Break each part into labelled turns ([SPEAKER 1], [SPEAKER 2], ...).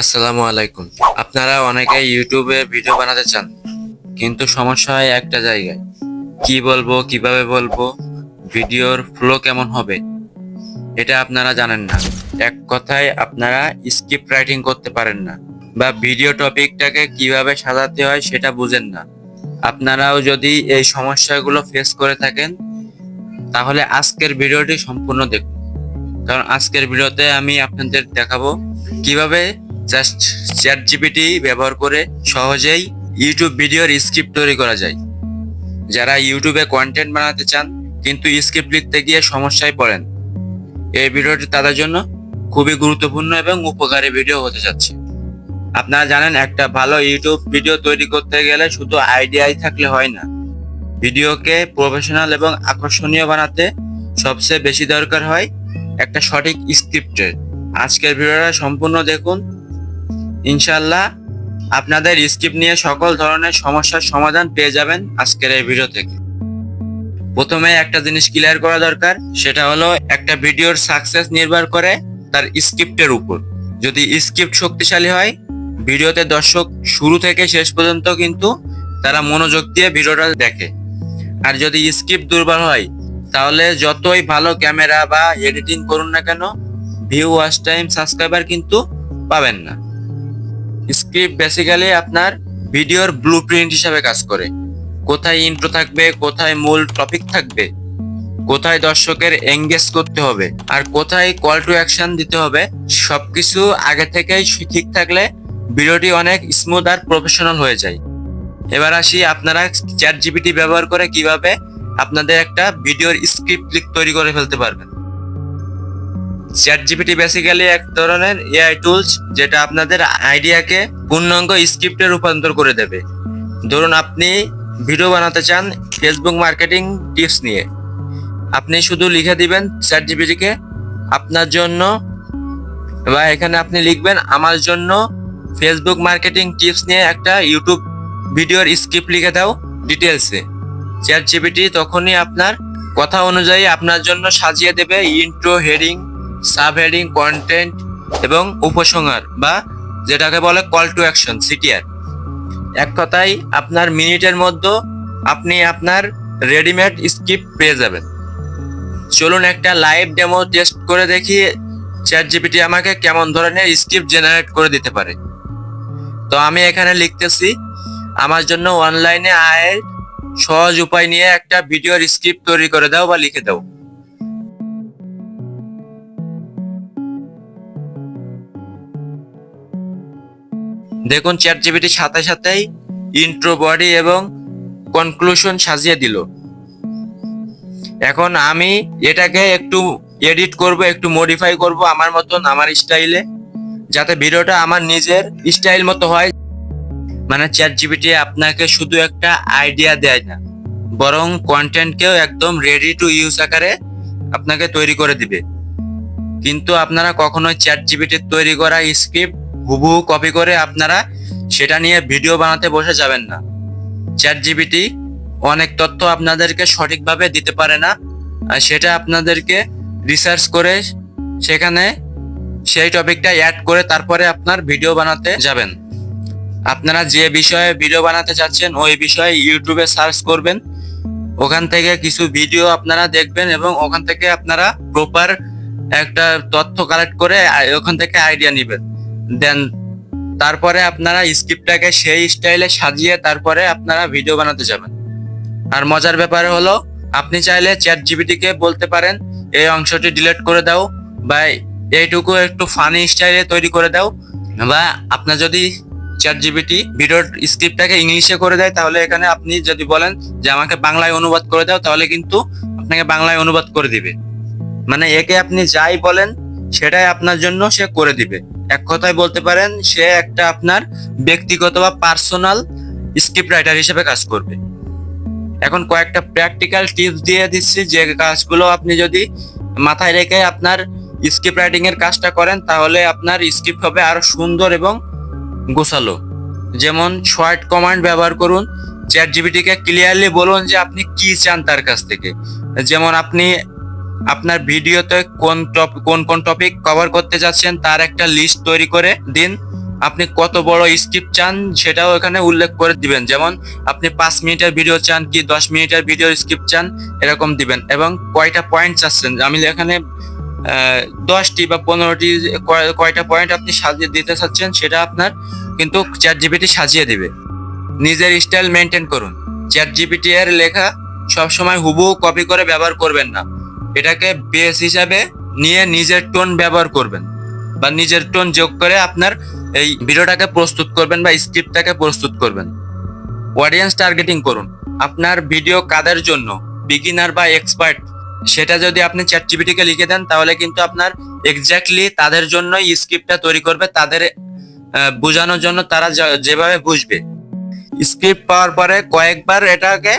[SPEAKER 1] আসসালামু আলাইকুম। আপনারা অনেকে ইউটিউবে ভিডিও বানাতে চান, কিন্তু সমস্যা হয় একটা জায়গায়। কি বলবো, কিভাবে বলবো, ভিডিওর ফ্লো কেমন হবে, এটা আপনারা জানেন না। এক কথায় আপনারা স্ক্রিপ্ট রাইটিং করতে পারেন না, বা ভিডিও টপিকটাকে কিভাবে সাজাতে হয় সেটা বুঝেন না। আপনারাও যদি এই সমস্যাগুলো ফেস করে থাকেন, তাহলে আজকের ভিডিওটি সম্পূর্ণ দেখুন। কারণ আজকের ভিডিওতে আমি আপনাদের দেখাবো কিভাবে জাস্ট চ্যাট জিপিটি ব্যবহার করে সহজেই ইউটিউব ভিডিওর স্ক্রিপ্ট তৈরি করা যায়। যারা ইউটিউবে কন্টেন্ট বানাতে চান কিন্তু স্ক্রিপ্ট লিখতে গিয়ে সমস্যায় পড়েন, এই ভিডিওটি তাদের জন্য খুবই গুরুত্বপূর্ণ এবং উপকারী ভিডিও হতে যাচ্ছে। আপনারা জানেন, একটা ভালো ইউটিউব ভিডিও তৈরি করতে গেলে শুধু আইডিয়াই থাকলে হয় না। ভিডিওকে প্রফেশনাল এবং আকর্ষণীয় বানাতে সবচেয়ে বেশি দরকার হয় একটা সঠিক স্ক্রিপ্টের। আজকের ভিডিওটা সম্পূর্ণ দেখুন। ইনশাল্লাহ আপনাদের স্ক্রিপ্ট নিয়ে সকল ধরনের সমস্যার সমাধান পেয়ে যাবেন আজকের এই ভিডিও থেকে। প্রথমে একটা জিনিস ক্লিয়ার করা দরকার, সেটা হলো একটা ভিডিওর সাকসেস নির্ভর করে তার স্ক্রিপ্টের উপর। যদি স্ক্রিপ্ট শক্তিশালী হয়, ভিডিওতে দর্শক শুরু থেকে শেষ পর্যন্ত কিন্তু তারা মনোযোগ দিয়ে ভিডিওটা দেখে। আর যদি স্ক্রিপ্ট দুর্বল হয়, তাহলে যতই ভালো ক্যামেরা বা এডিটিং করুন না কেন, ভিউ, ওয়াচ টাইম, সাবস্ক্রাইবার কিন্তু পাবেন না। স্ক্রিপ্ট বেসিক্যালি আপনার ভিডিওর ব্লুপ্রিন্ট হিসাবে কাজ করে। কোথায় ইন্ট্রো থাকবে, কোথায় মূল টপিক থাকবে, কোথায় দর্শকের এঙ্গেজ করতে হবে, আর কোথায় কল টু অ্যাকশন দিতে হবে, সবকিছু আগে থেকেই ঠিক থাকলে ভিডিওটি অনেক স্মুথ আর প্রফেশনাল হয়ে যায়। এবার আসি, আপনারা চ্যাট জিপিটি ব্যবহার করে কিভাবে আপনাদের একটা ভিডিওর স্ক্রিপ্ট তৈরি করে ফেলতে পারবেন। চ্যাট জিপিটি বেসিক্যালি এক ধরনের এআই টুলস, যেটা আপনাদের আইডিয়াকে পূর্ণাঙ্গ স্ক্রিপ্টে রূপান্তর করে দেবে। ধরুন আপনি ভিডিও বানাতে চান ফেসবুক মার্কেটিং টিপস নিয়ে, আপনি শুধু লিখে দিবেন চ্যাট জিপিটিকে আপনার জন্য, বা এখানে আপনি লিখবেন আমার জন্য ফেসবুক মার্কেটিং টিপস নিয়ে একটা ইউটিউব ভিডিওর স্ক্রিপ্ট লিখে দাও ডিটেলসে। চ্যাট জিপিটি তখনই আপনার কথা অনুযায়ী আপনার জন্য সাজিয়ে দেবে intro, heading, sub heading, content এবং উপসংহার, বা যেটাকে বলে কল টু অ্যাকশন, সিটিআর। এক কথায় আপনার মিনিটের মধ্যে আপনি আপনার রেডিমেড স্ক্রিপ্ট পেয়ে যাবেন। চলুন একটা লাইভ ডেমো টেস্ট করে দেখি চ্যাট জিপিটি আমাকে কেমন ধরনের স্ক্রিপ্ট জেনারেট করে দিতে পারে। তো আমি এখানে লিখতেছি, আমার জন্য অনলাইনে আয়ের সহজ উপায় নিয়ে একটা ভিডিওর স্ক্রিপ্ট তৈরি করে দাও বা লিখে দাও। দেখুন চ্যাট জিপিটি সাথে সাথেই ইন্ট্রো, বডি এবং কনক্লুশন সাজিয়ে দিল। এখন আমি এটাকে একটু এডিট করব, একটু মডিফাই করব আমার মতন, আমার স্টাইলে, যাতে ভিডিওটা আমার নিজের স্টাইল মতো হয়। মানে চ্যাট জিপিটি আপনাকে শুধু একটা আইডিয়া দেয় না, বরং কন্টেন্টকেও একদম রেডি টু ইউজ আকারে আপনাকে তৈরি করে দিবে। কিন্তু আপনারা কখনোই চ্যাট জিপিটির তৈরি করা স্ক্রিপ্ট হুবহু কপি করে আপনারা সেটা নিয়ে ভিডিও বানাতে বসে যাবেন না। চ্যাট জিপিটি অনেক তথ্য আপনাদেরকে সঠিকভাবে দিতে পারে না, আর সেটা আপনাদেরকে রিসার্চ করে সেখানে সেই টপিকটা অ্যাড করে তারপরে আপনার ভিডিও বানাতে যাবেন। আপনারা যে বিষয়ে ভিডিও বানাতে চাচ্ছেন ওই বিষয়ে ইউটিউবে সার্চ করবেন, ওখান থেকে কিছু ভিডিও আপনারা দেখবেন এবং ওখান থেকে আপনারা প্রপার একটা তথ্য কালেক্ট করে ওখান থেকে আইডিয়া নেবেন। দেন তারপরে আপনারা স্ক্রিপ্টটাকে সেই স্টাইলে সাজিয়ে তারপরে আপনারা ভিডিও বানাতে যাবেন। আর মজার ব্যাপার হলো, আপনি চাইলে চ্যাট জিপিটিকে বলতে পারেন এই অংশটি ডিলিট করে দাও, বা এইটুকু একটু ফানি স্টাইলে তৈরি করে দাও। বা আপনার যদি চ্যাট জিপিটি ভিডিওর স্ক্রিপ্টটাকে ইংলিশে করে দেয়, তাহলে এখানে আপনি যদি বলেন যে আমাকে বাংলায় অনুবাদ করে দাও, তাহলে কিন্তু আপনাকে বাংলায় অনুবাদ করে দিবে। মানে একে আপনি যাই বলেন সেটাই আপনার জন্য সে করে দিবে। এক কথায় বলতে পারেন সে একটা আপনার ব্যক্তিগত বা পার্সোনাল স্ক্রিপ্ট রাইটার হিসেবে কাজ করবে। এখন কয়েকটা প্র্যাকটিক্যাল টিপস দিয়ে দিচ্ছি, যে কাজগুলো আপনি যদি মাথায় রেখে আপনার স্ক্রিপ্ট রাইটিং এর কাজটা করেন, তাহলে আপনার স্ক্রিপ্ট হবে আরো সুন্দর এবং গোছালো। যেমন শর্ট কমান্ড ব্যবহার করুন, চ্যাট জিপিটিকে ক্লিয়ারলি বলুন যে আপনি কি চান তার কাছ থেকে। যেমন আপনি আপনার ভিডিওতে কোন কোন টপিক কভার করতে যাচ্ছেন তার একটা লিস্ট তৈরি করে দিন, আপনি কত বড় স্ক্রিপ্ট চান সেটাও এখানে উল্লেখ করে দিবেন। যেমন আপনি 5 মিনিটের ভিডিও চান কি 10 মিনিটের ভিডিও স্ক্রিপ্ট চান, এরকম দিবেন। এবং কয়টা পয়েন্ট চাচ্ছেন, আমি এখানে 10টি বা 15টি কয়টা পয়েন্ট আপনি সাজিয়ে দিতে চাচ্ছেন সেটা আপনার কিন্তু চ্যাট জিপিটি সাজিয়ে দিবে। নিজের স্টাইল মেনটেন করুন। চ্যাট জিপিটি এর লেখা সবসময় হুবহু কপি করে ব্যবহার করবেন না, এটাকে বেস হিসাবে নিয়ে নিজের টোন ব্যবহার করবেন বা নিজের টোন যোগ করে আপনার এই ভিডিওটাকে প্রস্তুত করবেন বা স্ক্রিপ্টটাকে প্রস্তুত করবেন। অডিয়েন্স টার্গেটিং করুন। আপনার ভিডিও কাদের জন্য, বিগিনার বা এক্সপার্ট, সেটা যদি আপনি চ্যাট জিপিটিকে লিখে দেন তাহলে কিন্তু আপনার এক্স্যাক্টলি তাদের জন্যই স্ক্রিপ্টটা তৈরি করবে, তাদের বোঝানোর জন্য, তারা যেভাবে বুঝবে। স্ক্রিপ্ট পাওয়ার পরে কয়েকবার এটাকে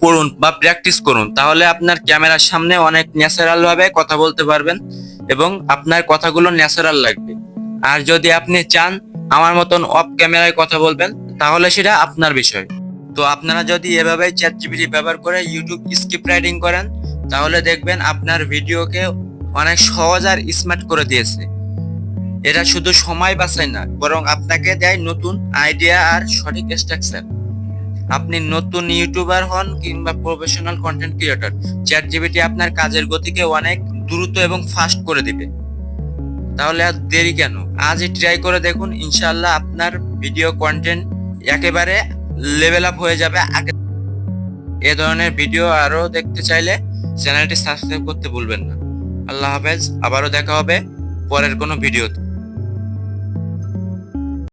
[SPEAKER 1] পড়ুন বা প্র্যাকটিস করুন, তাহলে আপনার ক্যামেরার সামনে অনেক ন্যাচারাল ভাবে কথা বলতে পারবেন এবং আপনার কথাগুলো ন্যাচারাল লাগবে। আর যদি আপনি চান আমার মতন অফ ক্যামেরায় কথা বলবেন তাহলে সেটা আপনার বিষয়। তো আপনারা যদি এভাবে চ্যাট জিপিটি ব্যবহার করে ইউটিউব স্ক্রিপ্ট রাইটিং করেন তাহলে দেখবেন আপনার ভিডিওকে অনেক সহজ আর স্মার্ট করে দিয়েছে। এটা শুধু সময় বাঁচায় না, বরং আপনাকে দেয় নতুন আইডিয়া আর সঠিক স্ট্রাকচার। আপনি নতুন ইউটিউবার হন কিংবা professional content creator, chat GPT আপনার কাজের গতিকে অনেক দ্রুত এবং ফাস্ট করে দিবে। তাহলে আর দেরি কেন, আজই ট্রাই করে দেখুন। ইনশাআল্লাহ আপনার ভিডিও কন্টেন্ট একেবারে লেভেল আপ হয়ে যাবে। এ ধরনের ভিডিও আরো দেখতে চাইলে চ্যানেলটি সাবস্ক্রাইব করতে ভুলবেন না। আল্লাহ হাফেজ, আবারও দেখা হবে পরের কোনো ভিডিওতে।